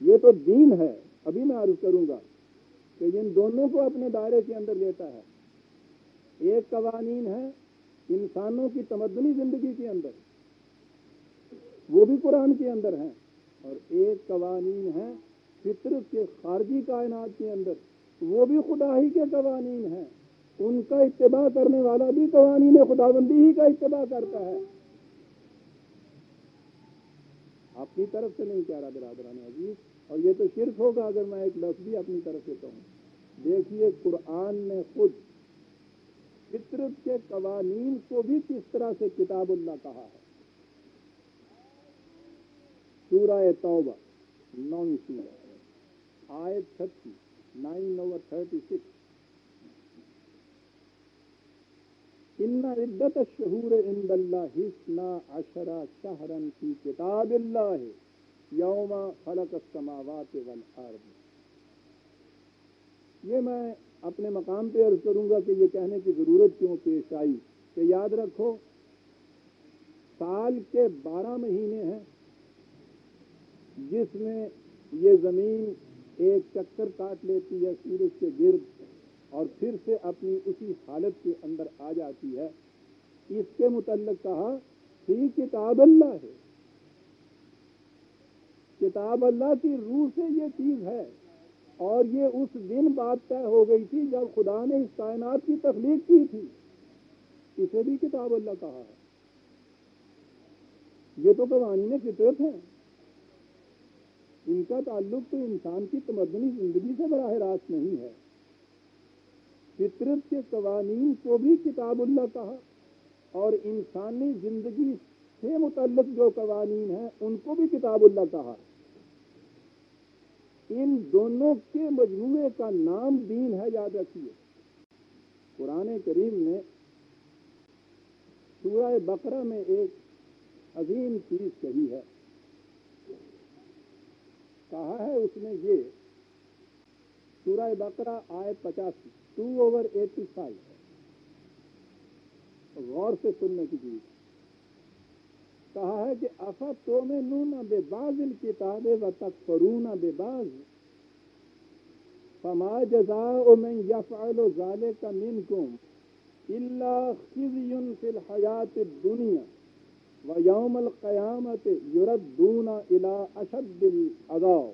یہ تو دین ہے، ابھی میں عرض کروں گا کہ ان دونوں کو اپنے دائرے کے اندر لیتا ہے۔ ایک قوانین ہے انسانوں کی تمدنی زندگی کے اندر، وہ بھی قرآن کے اندر ہیں، اور ایک قوانین ہے فطرت کے خارجی کائنات کے اندر، وہ بھی خدا ہی کے قوانین ہیں، ان کا اتباع کرنے والا بھی قوانین خداوندی ہی کا اتباع کرتا ہے، اپنی طرف سے نہیں کہہ رہا برادران عزیز۔ اور یہ تو شرک ہوگا اگر میں ایک لفظ بھی اپنی طرف سے کہوں۔ دیکھیے قرآن نے خود فطرت کے قوانین کو بھی کس طرح سے کتاب اللہ کہا ہے۔ سورہ توبہ 9 سورہ آیت 36 9 اور 36، ان عدت الشہور عند اللہ 12 شہرا فی کتاب اللہ یوم خلق السماوات والارض۔ یہ میں اپنے مقام پہ عرض کروں گا کہ یہ کہنے کی ضرورت کیوں پیش آئی کہ یاد رکھو سال کے 12 مہینے ہیں جس میں یہ زمین ایک چکر کاٹ لیتی ہے سورج کے گرد اور پھر سے اپنی اسی حالت کے اندر آ جاتی ہے۔ اس کے متعلق کہا فی کتاب اللہ ہے، کتاب اللہ کی روح سے یہ چیز ہے، اور یہ اس دن بات طے ہو گئی تھی جب خدا نے اس کائنات کی تخلیق کی تھی، اسے بھی کتاب اللہ کہا ہے۔ یہ تو قوانین فطرت ہیں، ان کا تعلق تو انسان کی تمدنی زندگی سے براہ راست نہیں ہے۔ فطرت کے قوانین کو بھی کتاب اللہ کہا، اور انسانی زندگی سے متعلق جو قوانین ہیں ان کو بھی کتاب اللہ کہا۔ ان دونوں کے مجموعے کا نام دین ہے، یاد رکھیے۔ قرآن کریم نے سورہ بقرہ میں ایک عظیم چیز کہی ہے، کہا ہے اس نے یہ، سورہ بقرہ آیت 85 2/85، غور سے سننے کی چیز، کہا ہے کہ افتؤمنون ببعض الکتاب وتکفرون ببعض فما جزاء من يفعل ذلك منكم الا خزي في الحیاۃ الدنیا ویوم القیامۃ یردون الی اشد العذاب۔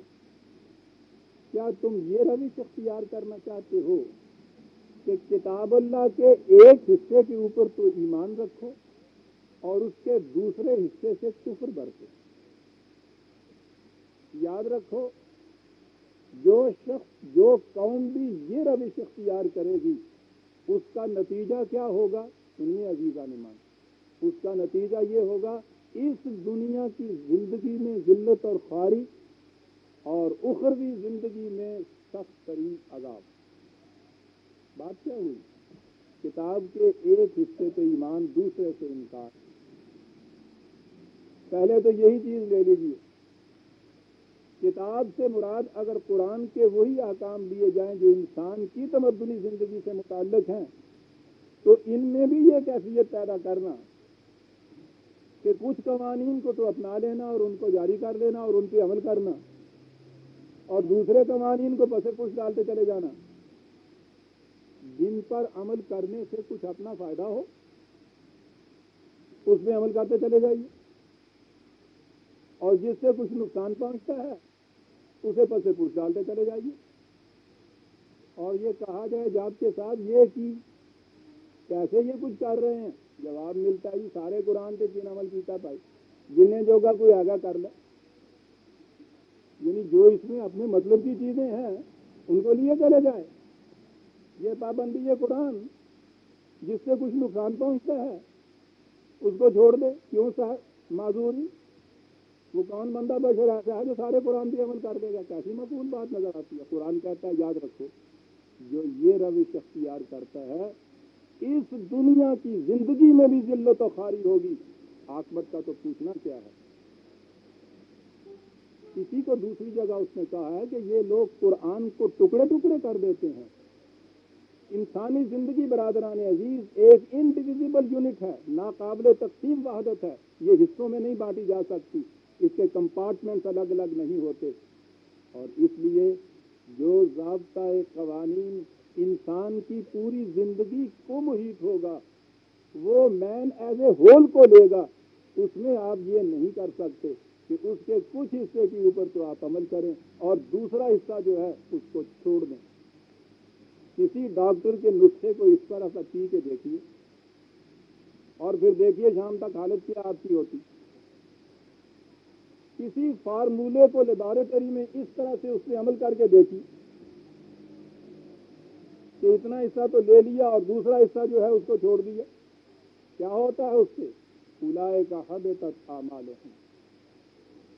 کیا تم یہ روش اختیار کرنا چاہتے ہو کہ کتاب اللہ کے ایک حصے کے اوپر تو ایمان رکھو اور اس کے دوسرے حصے سے کفر برتو؟ یاد رکھو جو شخص جو قوم بھی یہ روش اختیار کرے گی اس کا نتیجہ کیا ہوگا؟ سنیے عزیزان ایمان، اس کا نتیجہ یہ ہوگا اس دنیا کی زندگی میں ذلت اور خواری، اور اخروی زندگی میں سخت ترین عذاب۔ بات کیا ہوئی؟ کتاب کے ایک حصے پہ ایمان، دوسرے سے انکار۔ پہلے تو یہی چیز لے لیجیے، کتاب سے مراد اگر قرآن کے وہی احکام لیے جائیں جو انسان کی تمدنی زندگی سے متعلق ہیں، تو ان میں بھی یہ کیفیت پیدا کرنا کہ کچھ قوانین کو تو اپنا لینا اور ان کو جاری کر لینا اور ان پہ عمل کرنا، اور دوسرے قوانین کو پس پش ڈالتے چلے جانا، جن پر عمل کرنے سے کچھ اپنا فائدہ ہو اس میں عمل کرتے چلے جائیے، اور جس سے کچھ نقصان پہنچتا ہے اسے پس پش ڈالتے چلے جائیے۔ اور یہ کہا جائے جاب کے ساتھ یہ کہ کیسے یہ کچھ کر رہے ہیں، جواب ملتا ہے جی سارے قرآن سے کن عمل کیتا بھائی، جنہیں جوگا کوئی آگاہ کر لے، یعنی جو اس میں اپنے مطلب کی چیزیں ہیں ان کو لیے چلے جائے۔ یہ پابندی یہ قرآن جس سے کچھ نقصان پہنچتا ہے اس کو چھوڑ دے، کیوں صاحب معذوری؟ وہ کون بندہ بشر ایسا ہے جو سارے قرآن پہ عمل کر دے گا؟ کیسی معقول بات نظر آتی ہے۔ قرآن کہتا ہے یاد رکھو جو یہ روش اختیار کرتا ہے اس دنیا کی زندگی میں بھی ذلت و خواری ہوگی، عاقبت کا تو پوچھنا کیا ہے۔ کسی کو دوسری جگہ اس نے کہا ہے کہ یہ لوگ قرآن کو ٹکڑے ٹکڑے کر دیتے ہیں۔ انسانی زندگی برادران عزیز ایک انڈیویزیبل یونٹ ہے، ناقابل تقسیم وحدت ہے، یہ حصوں میں نہیں بانٹی جا سکتی، اس کے کمپارٹمنٹس الگ الگ نہیں ہوتے۔ اور اس لیے جو ضابطۂ قوانین انسان کی پوری زندگی کو محیط ہوگا وہ مین ایز اے ہول کو لے گا، اس میں آپ یہ نہیں کر سکتے کہ اس کے کچھ حصے کے اوپر تو آپ عمل کریں اور دوسرا حصہ جو ہے اس کو چھوڑ دیں۔ کسی ڈاکٹر کے نسخے کو اس طرح کا پی کے دیکھیے اور پھر دیکھیے شام تک حالت کیا آپ کی ہوتی۔ کسی فارمولے کو لیبارٹری میں اس طرح سے اس پہ عمل کر کے دیکھی کہ اتنا حصہ تو لے لیا اور دوسرا حصہ جو ہے اس کو چھوڑ دیا، کیا ہوتا ہے اس سے؟ اولئک حبطت اعمالہم،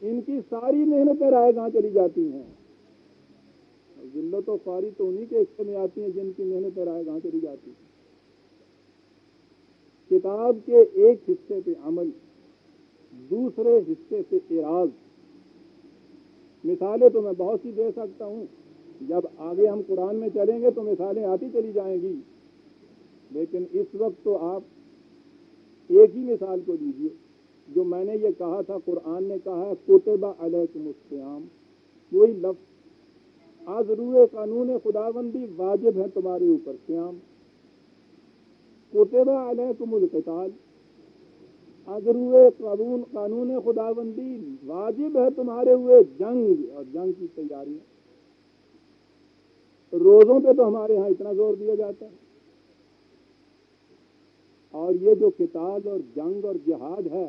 ان کی ساری محنتیں رائے گاں چلی جاتی ہیں۔ ذلت و خواری تو انہی کے حصے میں آتی ہیں جن کی محنتیں رائے گاں چلی جاتی ہیں۔ کتاب کے ایک حصے پہ عمل، دوسرے حصے سے اعراض۔ مثالیں تو میں بہت سی دے سکتا ہوں، جب آگے ہم قرآن میں چلیں گے تو مثالیں آتی چلی جائیں گی، لیکن اس وقت تو آپ ایک ہی مثال کو لیجیے۔ جو میں نے یہ کہا تھا، قرآن نے کہا ہے کتب علیکم الصیام، وہی لفظ از روئے قانون خداوندی واجب ہے تمہارے اوپر صیام۔ کتب علیکم القتال، از روئے قانون خداوندی واجب ہے تمہارے ہوئے جنگ اور جنگ کی تیاریاں۔ روزوں پہ تو ہمارے ہاں اتنا زور دیا جاتا ہے، اور یہ جو قتال اور جنگ اور جہاد ہے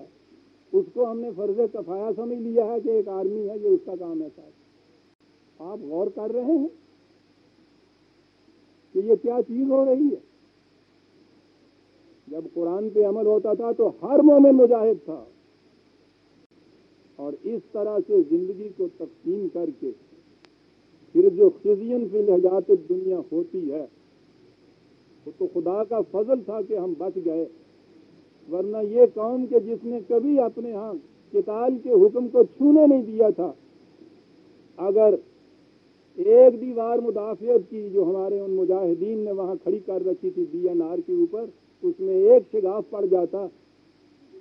اس کو ہم نے فرض کفایہ سمجھ لیا ہے کہ ایک آرمی ہے یہ اس کا کام ہے۔ صاحب آپ غور کر رہے ہیں کہ یہ کیا چیز ہو رہی ہے؟ جب قرآن پہ عمل ہوتا تھا تو ہر مومن مجاہد تھا، اور اس طرح سے زندگی کو تقسیم کر کے پھر جو خزین فی الحیات الدنیا ہوتی ہے وہ تو خدا کا فضل تھا کہ ہم بچ گئے، ورنہ یہ قوم کہ جس نے کبھی اپنے ہاں قتال کے حکم کو چھونے نہیں دیا تھا، اگر ایک دیوار مدافعت کی جو ہمارے ان مجاہدین نے وہاں کھڑی کر رکھی تھی DNR کے اوپر، اس میں ایک شگاف پڑ جاتا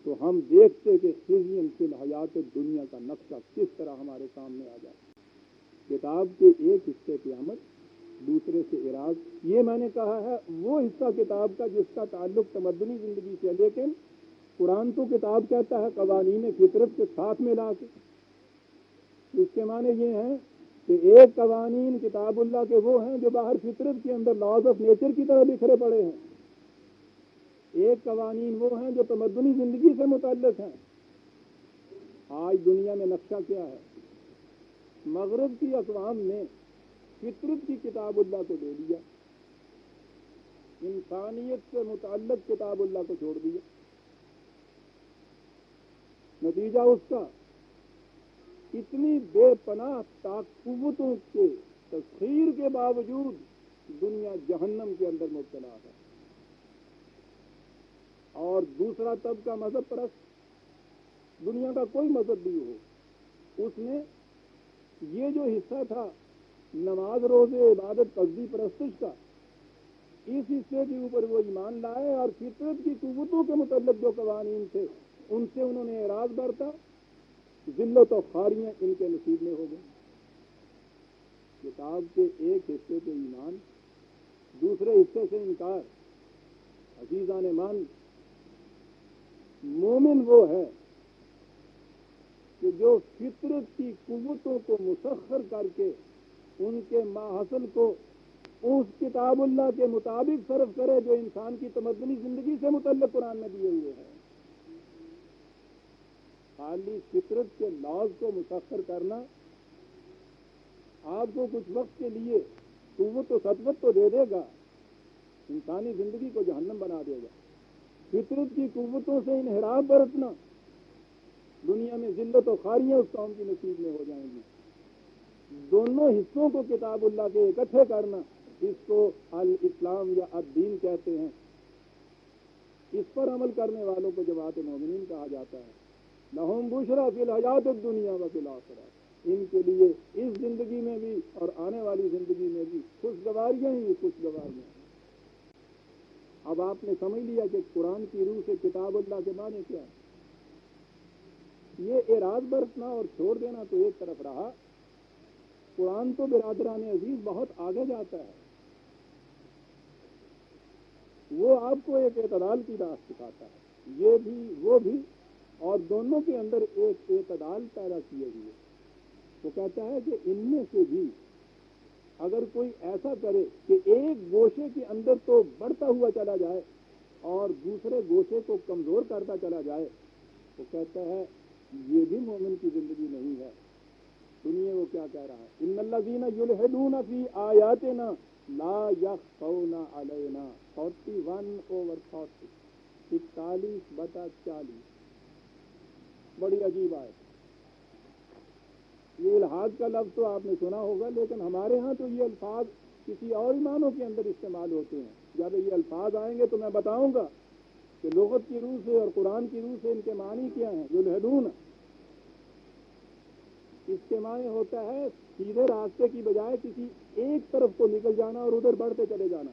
تو ہم دیکھتے کہ خزین فی الحیات دنیا کا نقشہ کس طرح ہمارے سامنے آ جاتا۔ کتاب کے ایک حصے پہ عمل، دوسرے سے اعراض۔ یہ میں نے کہا ہے وہ حصہ کتاب کا جس کا تعلق تمدنی زندگی سے، لیکن قرآن تو کتاب کہتا ہے قوانین فطرت کے ساتھ ملا کے۔ اس کے معنی یہ ہیں کہ ایک قوانین کتاب اللہ کے وہ ہیں جو باہر فطرت کے اندر لاز آف نیچر کی طرح بکھرے پڑے ہیں، ایک قوانین وہ ہیں جو تمدنی زندگی سے متعلق ہیں۔ آج دنیا میں نقشہ کیا ہے؟ مغرب کی اقوام نے فطرت کی کتاب اللہ کو لے لیا، انسانیت سے متعلق کتاب اللہ کو چھوڑ دیا۔ نتیجہ اس کا اتنی بے پناہ قوتوں کے تسخیر کے باوجود دنیا جہنم کے اندر مبتلا ہے۔ اور دوسرا طبقہ مذہب پرست، دنیا کا کوئی مذہب بھی ہو، اس نے یہ جو حصہ تھا نماز روزے عبادت قصدی پرستش کا، اس حصے کے اوپر وہ ایمان لائے اور فطرت کی قوتوں کے متعلق جو قوانین تھے ان سے انہوں نے اعراض برتا، ذلت و خاریاں ان کے نصیب میں ہو گئی۔ کتاب کے ایک حصے پہ ایمان، دوسرے حصے سے انکار۔ عزیزان مان، مومن وہ ہے کہ جو فطرت کی قوتوں کو مسخر کر کے ان کے ماحصل کو اس کتاب اللہ کے مطابق صرف کرے جو انسان کی تمدنی زندگی سے متعلق قرآن میں دیے ہوئے ہیں۔ خالی فطرت کے لاز کو مسخر کرنا آپ کو کچھ وقت کے لیے قوت و سطوت تو دے دے گا، انسانی زندگی کو جہنم بنا دے گا۔ فطرت کی قوتوں سے انحراف برتنا، دنیا میں ذلت و خاریاں اس قوم کی نصیب میں ہو جائیں گی۔ دونوں حصوں کو کتاب اللہ کے اکٹھے کرنا، اس کو الاسلام یا الدین کہتے ہیں۔ اس پر عمل کرنے والوں کو جماعت مومنین کہا جاتا ہے۔ لہم بشریٰ فی الحیات الدنیا و فی الآخرہ، ان کے لیے اس زندگی میں بھی اور آنے والی زندگی میں بھی خوشگواریاں ہی خوشگواریاں۔ اب آپ نے سمجھ لیا کہ قرآن کی روح سے کتاب اللہ کے معنی کیا ہے۔ یہ اعراض برتنا اور چھوڑ دینا تو ایک طرف رہا، قرآن تو برادران عزیز بہت آگے جاتا ہے، وہ آپ کو ایک اعتدال کی راہ سکھاتا ہے، یہ بھی وہ بھی، اور دونوں کے اندر ایک اعتدال پیدا کیے ہوئے۔ وہ کہتا ہے کہ ان میں سے بھی اگر کوئی ایسا کرے کہ ایک گوشے کے اندر تو بڑھتا ہوا چلا جائے اور دوسرے گوشے کو کمزور کرتا چلا جائے، وہ کہتا ہے یہ بھی مومن کی زندگی نہیں ہے۔ سنیے وہ کیا کہہ رہا ہے، ان الذین یلحدون فی آیاتنا لا یخفون علینا، 41/40، 41/40، بڑی عجیب آیت۔ یہ الحاد کا لفظ تو آپ نے سنا ہوگا، لیکن ہمارے ہاں تو یہ الفاظ کسی اور معنوں کے اندر استعمال ہوتے ہیں۔ جب یہ الفاظ آئیں گے تو میں بتاؤں گا کہ لغت کی روح سے اور قرآن کی روح سے ان کے معنی کیا ہیں۔ یلحدون، اس کے معنی ہوتا ہے سیدھے راستے کی بجائے کسی ایک طرف کو نکل جانا اور ادھر بڑھتے چلے جانا۔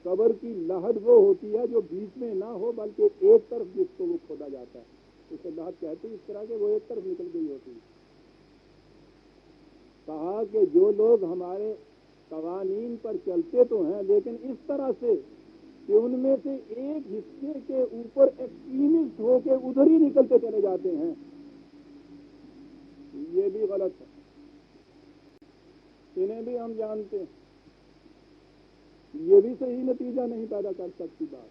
قبر کی لحد وہ ہوتی ہے جو بیچ میں نہ ہو بلکہ ایک طرف جس کو وہ کھودا جاتا ہے، اسے لحد کہتے ہیں، اس طرح کے وہ ایک طرف نکل گئی ہوتی ہے۔ کہا کہ جو لوگ ہمارے قوانین پر چلتے تو ہیں لیکن اس طرح سے کہ ان میں سے ایک حصے کے اوپر ایکسٹریمسٹ ہو کے ادھر ہی نکلتے چلے جاتے ہیں، یہ بھی غلط ہے، انہیں بھی ہم جانتے ہیں، یہ بھی صحیح نتیجہ نہیں پیدا کر سکتی بات۔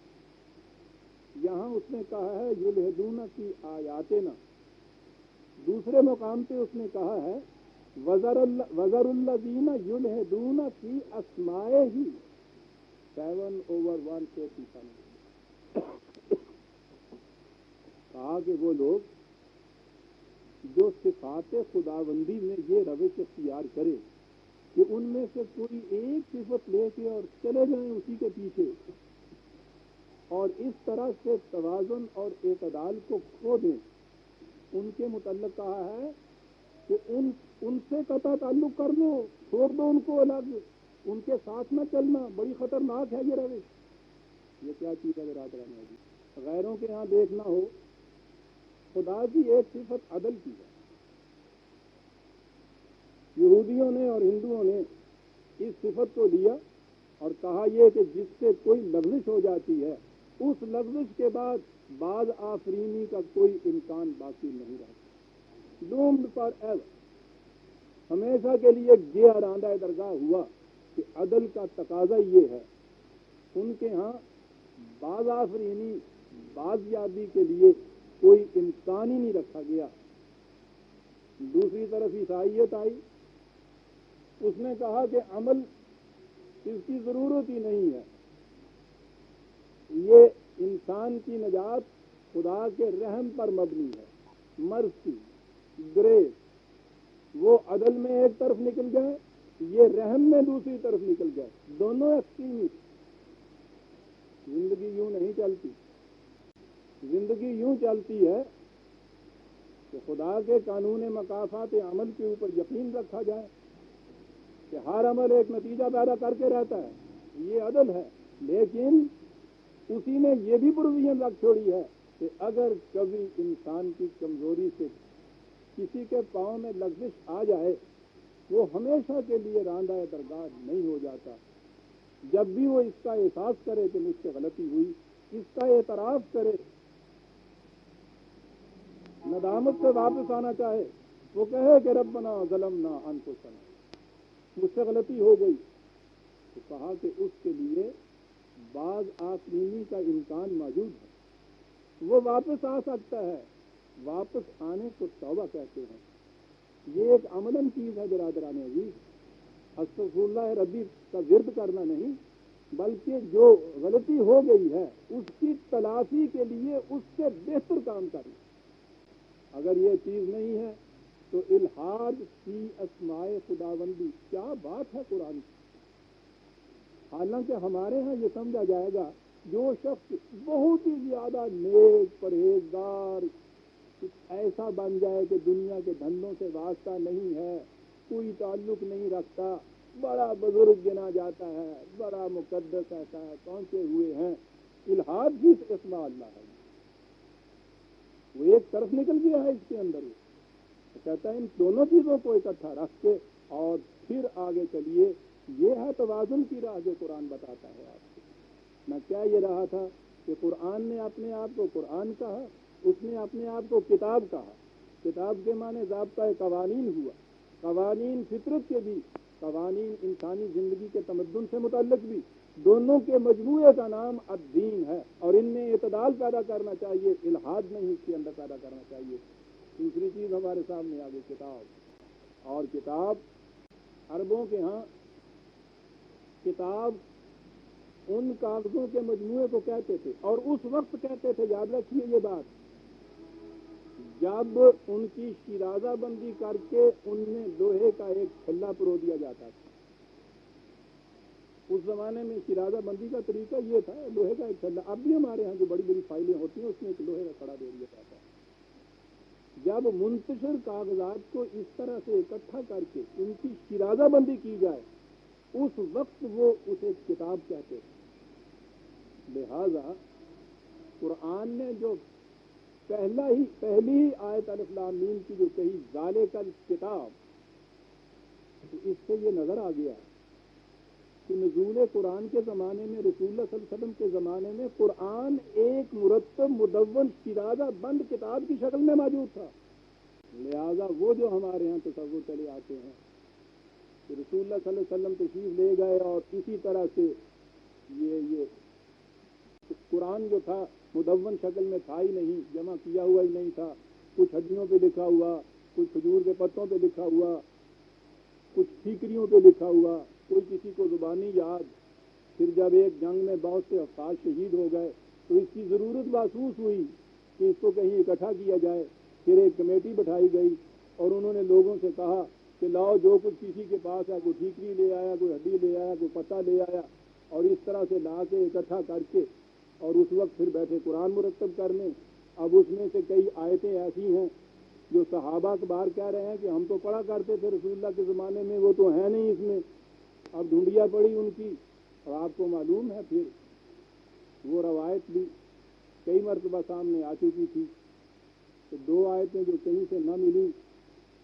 یہاں اس نے کہا ہے یلحدون کی آیاتنا، دوسرے مقام پہ اس نے کہا ہے وَذَرُ الَّذِينَ يُلْحِدُونَ فِي أَسْمَائِهِ، 7/187، کہا کہ وہ لوگ جو صفات خداوندی میں یہ روش اختیار کرے کہ ان میں سے کوئی ایک صفت لے کے اور چلے جائیں اسی کے پیچھے، اور اس طرح سے توازن اور اعتدال کو کھو دیں، ان کے متعلق کہا ہے کہ ان سے قطع تعلق کر دو، چھوڑ دو ان کو الگ، ان کے ساتھ نہ چلنا، بڑی خطرناک ہے یہ روش۔ یہ کیا چیز ہے برادران عزیز؟ غیروں کے ہاں دیکھنا ہو، خدا کی ایک صفت عدل کی ہے، یہودیوں نے اور ہندوؤں نے اس صفت کو لیا اور کہا یہ کہ جس سے کوئی لغزش ہو جاتی ہے اس لغزش کے بعد بعض آفرینی کا کوئی امکان باقی نہیں رہتا، ڈومڈ فار ایور، ہمیشہ کے لیے یہ آراندہ درگاہ ہوا کہ عدل کا تقاضا یہ ہے۔ ان کے ہاں بعض آفرینی، بعض یابی کے لیے کوئی امکان ہی نہیں رکھا گیا۔ دوسری طرف عیسائیت آئی، اس نے کہا کہ عمل اس کی ضرورت ہی نہیں ہے، یہ انسان کی نجات خدا کے رحم پر مبنی ہے، مرسی، گریس، وہ عدل میں ایک طرف نکل گئے، یہ رحم میں دوسری طرف نکل گئے، دونوں ایکسٹریمسٹ۔ زندگی یوں نہیں چلتی، زندگی یوں چلتی ہے کہ خدا کے قانون مکافات عمل کے اوپر یقین رکھا جائے کہ ہر عمل ایک نتیجہ پیدا کر کے رہتا ہے، یہ عدل ہے، لیکن اسی نے یہ بھی پروویژن رکھ چھوڑی ہے کہ اگر کبھی انسان کی کمزوری سے کسی کے پاؤں میں لغزش آ جائے وہ ہمیشہ کے لیے راندہ درگاہ نہیں ہو جاتا۔ جب بھی وہ اس کا احساس کرے کہ مجھ سے غلطی ہوئی، اس کا اعتراف کرے، ندامت سے واپس آنا چاہے، وہ کہے کہ ربنا ظلمنا انفسنا، مجھ سے غلطی ہو گئی، تو کہا کہ اس کے لیے بعض آفرینی کا امکان موجود ہے، وہ واپس آ سکتا ہے، واپس آنے کو توبہ کہتے ہیں۔ یہ ایک عملاً چیز ہے برادران عزیز، استغفر اللہ ربی کا ورد کرنا نہیں، بلکہ جو غلطی ہو گئی ہے اس کی تلافی کے لیے اس سے بہتر کام کرنا۔ اگر یہ چیز نہیں ہے تو الحاد فی اسماء خداوندی، کیا بات ہے قرآن کی۔ حالانکہ ہمارے ہاں یہ سمجھا جائے گا جو شخص بہت ہی زیادہ نیک پرہیزگار، کچھ ایسا بن جائے کہ دنیا کے دھندوں سے واسطہ نہیں ہے، کوئی تعلق نہیں رکھتا، بڑا بزرگ گنا جاتا ہے، بڑا مقدس ایسا ہے، پہنچے ہوئے ہیں، الحاد بھی اسماء اللہ ہے، وہ ایک طرف نکل گیا ہے اس کے اندر۔ کہتا ہے ان دونوں چیزوں کو اکٹھا رکھ کے اور پھر آگے چلیے. یہ ہے توازن کی راہ جو قرآن بتاتا ہے آپ کو. میں کیا یہ رہا تھا کہ قرآن نے اپنے آپ کو قرآن کہا, اس نے اپنے آپ کو کتاب کہا. کتاب کے معنی ضابطۂ قوانین ہوا, قوانین فطرت کے بھی, قوانین انسانی زندگی کے تمدن سے متعلق بھی, دونوں کے مجموعے کا نام الدین ہے. اور ان میں اعتدال پیدا کرنا چاہیے, الحاد نہیں اس کے اندر پیدا کرنا چاہیے. دوسری چیز ہمارے سامنے آگے کتاب, اور کتاب عربوں کے ہاں کتاب ان کاغذوں کے مجموعے کو کہتے تھے, اور اس وقت کہتے تھے, یاد رکھیے یہ بات, جب ان کی شیرازہ بندی کر کے ان میں لوہے کا ایک چھلا پرو دیا جاتا تھا. اس زمانے میں شیرازہ بندی کا طریقہ یہ تھا, لوہے کا ایک چھلا. اب بھی ہمارے ہاں جو بڑی بڑی فائلیں ہوتی ہیں اس میں ایک لوہے کا کڑا دے دیا جاتا ہے. جب منتشر کاغذات کو اس طرح سے اکٹھا کر کے ان کی شیرازہ بندی کی جائے, اس وقت وہ اسے کتاب کہتے ہیں. لہذا قرآن نے جو پہلی آیت الف لام میم کی جو کہی, ذالک الکتاب, تو اس سے یہ نظر آ گیا کہ نزول قرآن کے زمانے میں, رسول اللہ صلی اللہ علیہ وسلم کے زمانے میں, قرآن ایک مرتب مدون شیرازہ بند کتاب کی شکل میں موجود تھا. لہذا وہ جو ہمارے ہاں تصور چلے آتے ہیں کہ رسول اللہ صلی اللہ علیہ وسلم تشریف لے گئے اور اسی طرح سے یہ قرآن جو تھا مدون شکل میں تھا ہی نہیں, جمع کیا ہوا ہی نہیں تھا, کچھ ہڈیوں پہ لکھا ہوا, کچھ کھجور کے پتوں پہ لکھا ہوا, کچھ ٹھیکریوں پہ لکھا ہوا, کوئی کسی کو زبانی یاد. پھر جب ایک جنگ میں بہت سے افراد شہید ہو گئے تو اس کی ضرورت محسوس ہوئی کہ اس کو کہیں اکٹھا کیا جائے. پھر ایک کمیٹی بٹھائی گئی اور انہوں نے لوگوں سے کہا کہ لاؤ جو کچھ کسی کے پاس ہے, کوئی ٹھیکری لے آیا, کوئی ہڈی لے آیا, کوئی پتا لے آیا, اور اس طرح سے لا کے اکٹھا کر کے اور اس وقت پھر بیٹھے قرآن مرتب کرنے. اب اس میں سے کئی آیتیں ایسی ہیں جو صحابہ اخبار کہہ رہے ہیں کہ ہم تو پڑھا کرتے تھے رسول اللہ کے زمانے میں, وہ تو ہیں نہیں اس میں. اب ڈھونڈیا پڑی ان کی, اور آپ کو معلوم ہے پھر وہ روایت بھی کئی مرتبہ سامنے آ چکی تھی کہ دو آیتیں جو کہیں سے نہ ملی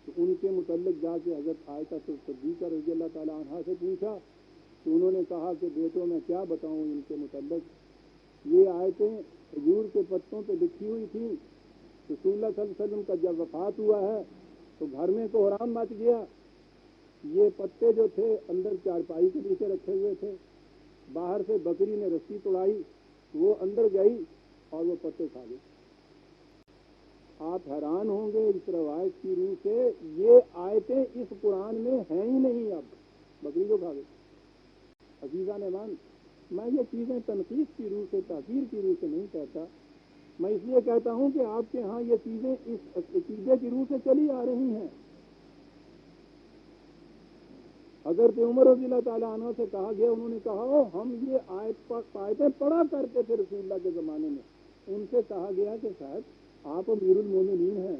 تو ان کے متعلق جا کے حضرت عائشہ صدیقہ رضی اللہ تعالیٰ عنہا سے پوچھا تو انہوں نے کہا کہ بیٹوں میں کیا بتاؤں ان کے متعلق. یہ آیتیں کھجور کے پتوں پہ لکھی ہوئی تھیں. رسول اللہ صلی اللہ علیہ وسلم کا جب وفات ہوا ہے تو گھر میں کوہرام مچ گیا. یہ پتے جو تھے اندر چارپائی کے نیچے رکھے ہوئے تھے, باہر سے بکری نے رسی توڑائی, وہ اندر گئی اور وہ پتے کھا گئے. آپ حیران ہوں گے اس روایت کی روح سے, یہ آیتیں اس قرآن میں ہیں ہی نہیں. اب بکری کو کھا گئے. عزیزان ایمان, میں یہ چیزیں تنقید کی روح سے, تحقیر کی روح سے نہیں کہتا, میں اس لیے کہتا ہوں کہ آپ کے ہاں یہ چیزیں اس عقیدے کی روح سے چلی آ رہی ہیں. حضرت عمر رضی اللہ تعالیٰ عنہ سے کہا گیا, انہوں نے کہا ہم یہ آیتیں پڑھا کرتے تھے رسول اللہ کے زمانے میں. ان سے کہا گیا کہ صاحب آپ امیر المومنین ہیں,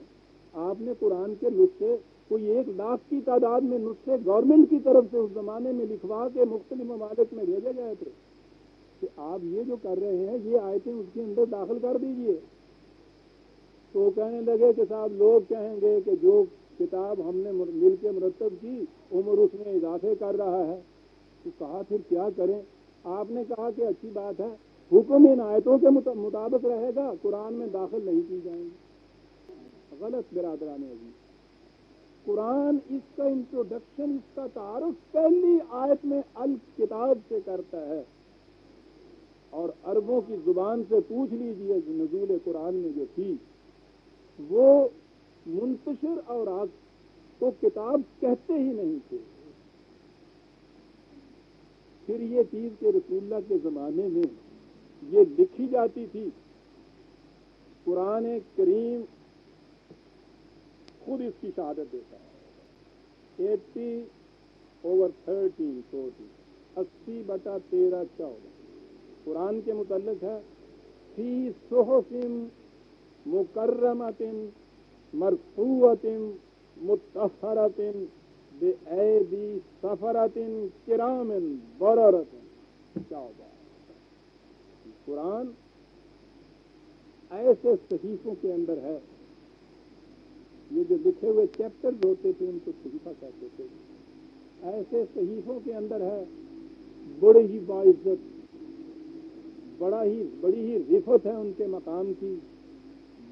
آپ نے قرآن کے نسخے کوئی 1,00,000 کی تعداد میں نسخے گورنمنٹ کی طرف سے اس زمانے میں لکھوا کے مختلف ممالک میں بھیجے گئے تھے, کہ آپ یہ جو کر رہے ہیں یہ آیتیں اس کے اندر داخل کر دیجئے. تو کہنے لگے کہ صاحب لوگ کہیں گے کہ جو کتاب ہم نے مل کے مرتب کی عمر اس میں اضافے کر رہا ہے. تو کہا پھر کیا کریں. آپ نے کہا کہ اچھی بات ہے, حکم ان آیتوں کے مطابق رہے گا, قرآن میں داخل نہیں کی جائیں گی. غلط برادران عزیز. قرآن اس کا انٹروڈکشن, اس کا تعارف پہلی آیت میں الکتاب سے کرتا ہے. اور عربوں کی زبان سے پوچھ لیجئے نزول قرآن میں جو تھی وہ منتشر اوراق کو کتاب کہتے ہی نہیں تھے. پھر یہ چیز کہ رسول اللہ کے زمانے میں یہ لکھی جاتی تھی. قرآن کریم خود اس کی شہادت دیتا ہے. 80/13 80/13 قرآن کے متعلق ہے, فی صحف مکرمۃ مرفوعۃ مطہرۃ بأیدی سفرۃ کرام بررۃ. کیا ہوگا قرآن ایسے صحیفوں کے اندر ہے یہ جو لکھے ہوئے چیپٹرز ہوتے تھے ان کو صحیفہ کہتے تھے. ایسے صحیفوں کے اندر ہے بڑے ہی باعزت، بڑی ہی رفت ہے ان کے مقام کی،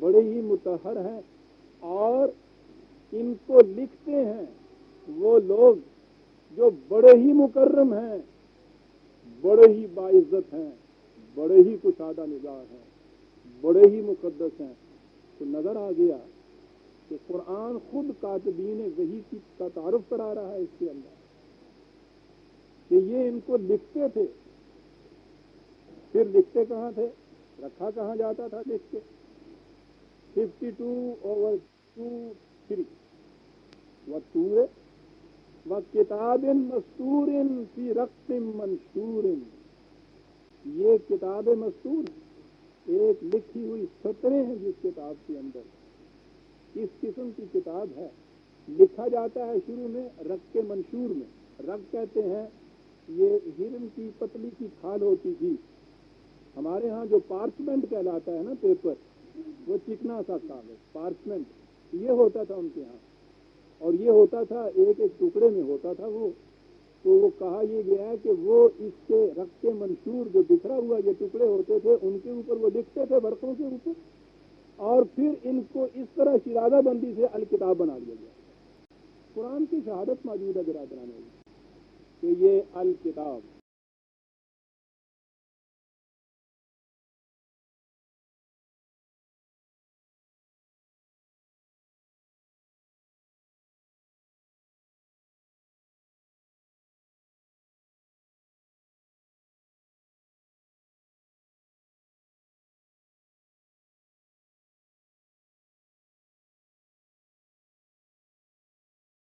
بڑے ہی مطہر ہیں، اور ان کو لکھتے ہیں وہ لوگ جو بڑے ہی مکرم ہیں، بڑے ہی باعزت ہیں، بڑے ہی کشادہ نگاہ ہیں، بڑے ہی مقدس ہیں. تو نظر آ گیا کہ قرآن خود کاتبین وحی کا تعارف کرا رہا ہے اس کے اندر کہ یہ ان کو لکھتے تھے. پھر لکھتے کہاں تھے؟ رکھا کہاں جاتا تھا لکھ کے؟ 52/2 والطور وکتاب مستور فی رق منشور. یہ کتاب مستور ایک لکھی ہوئی سطریں ہیں جس کتاب کے اندر. اس قسم کی کتاب ہے. لکھا جاتا ہے شروع میں رق کے منشور میں. رق کہتے ہیں یہ ہرن کی پتلی کی کھال ہوتی تھی. ہمارے ہاں جو پارچمنٹ کہلاتا ہے نا، پیپر، وہ چکنا سا کاغذ پارچمنٹ یہ ہوتا تھا ان کے ہاں. اور یہ ہوتا تھا ایک ایک ٹکڑے میں ہوتا تھا وہ. تو وہ کہا یہ گیا ہے کہ وہ اس کے رق کے منشور جو بکھرا ہوا یہ ٹکڑے ہوتے تھے ان کے اوپر وہ لکھتے تھے برقوں کے اوپر، اور پھر ان کو اس طرح شرادہ بندی سے الکتاب بنا دیا گیا. قرآن کی شہادت موجود ہے برادران کہ یہ الکتاب